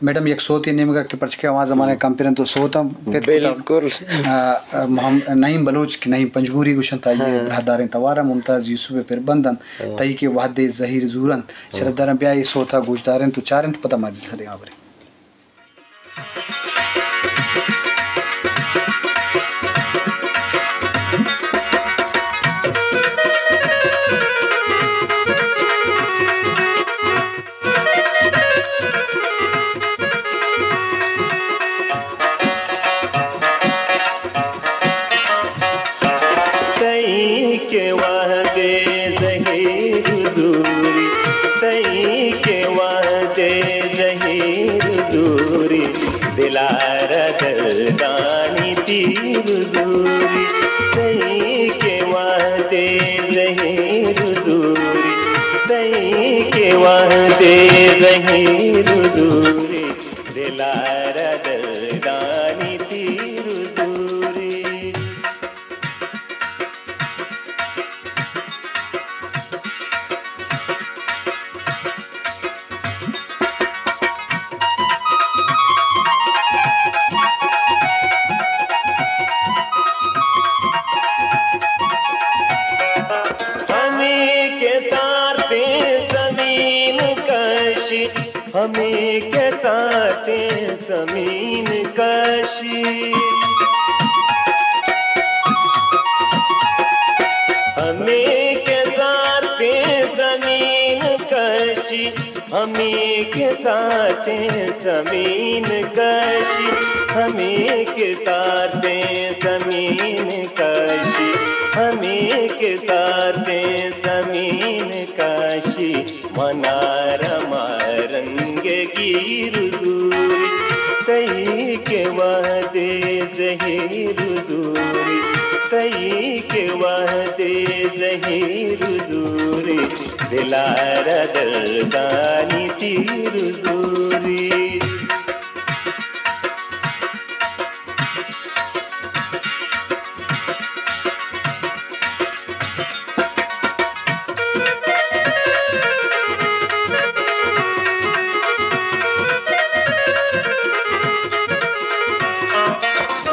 madam एक सोती नेमका कि पर्च के वहाँ ज़माने कम पिरन तो सोता फिर बिल्कुल हम नईम बलोच की नहीं पंजगुरी गुशन था ये बरहदारें तवारा मुमताज़ यूसुफ फिर बंदन तई के वादे ज़हीर ज़ूरन शरफदारन ब्याह ये सोता गुजदारें तो चारें तो पता माजिद सदे आबरे दिलार दर्दानी तीर दूरी तई के वादे ज़हीर दूरी तई के वादे ज़हीर दूरी दिलार दर्दानी तीर दूरी हमें के साथे ज़मीन कशी हमें के साथे ज़मीन कशी हमें के साथे ज़मीन कशी हमें के साथे ज़मीन कशी हमें के साथे ज़मीन कशी मनारा मारंगे गिर दूरी तई के वादे ज़हीर दूरी तई के वादे ज़हीर दूरी दिलार दर्दानी तीर दूरी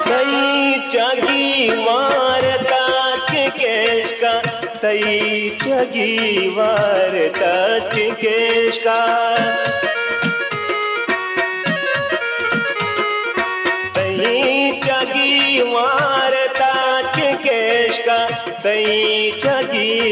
तई चगी वार तच केश का तई चगी वार तच केश का तई चगी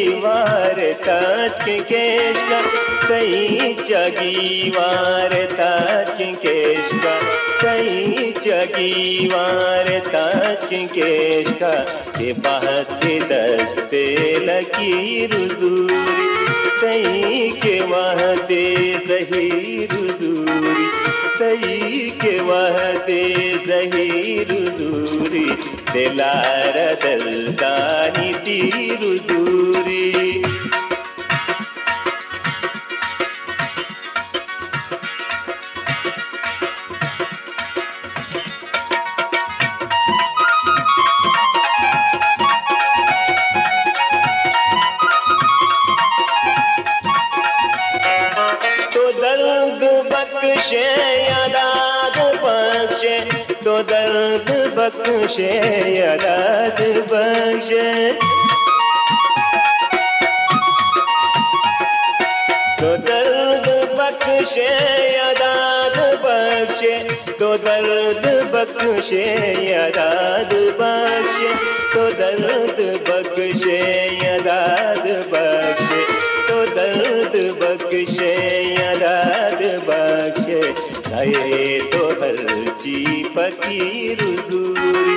वार तच केश का तई चगी वार तच केश का तई चगी वार तच केश का के बात दस्ते लकीर दूरी तई के वादे ज़हीर दूरी तई के वादे ज़हीर दूरी दिलार दर्दानी तीर दूरी तो दर्द बख्शे याद बख्शे तो दर्द बख्शे याद बख्शे तो दर्द बख्शे याद बख्शे तो दर्द बख्शे याद बख्शे तो दर्द बख्शे याद बख्शे आए तो हर ची फकीर दूरी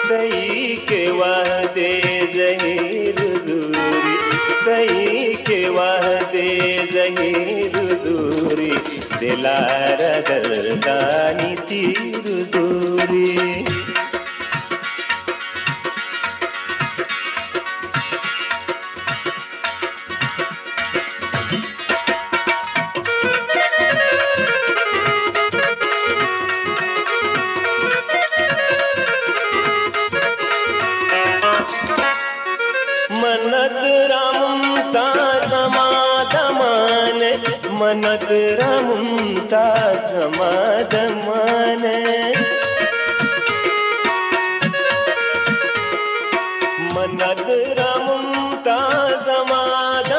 तई के वादे ज़हीर दूरी तई के वादे ज़हीर दूरी दिलार दर्दानी तीर दूरी मनद रमुंता धमाद माने मनद रमुंता धमाद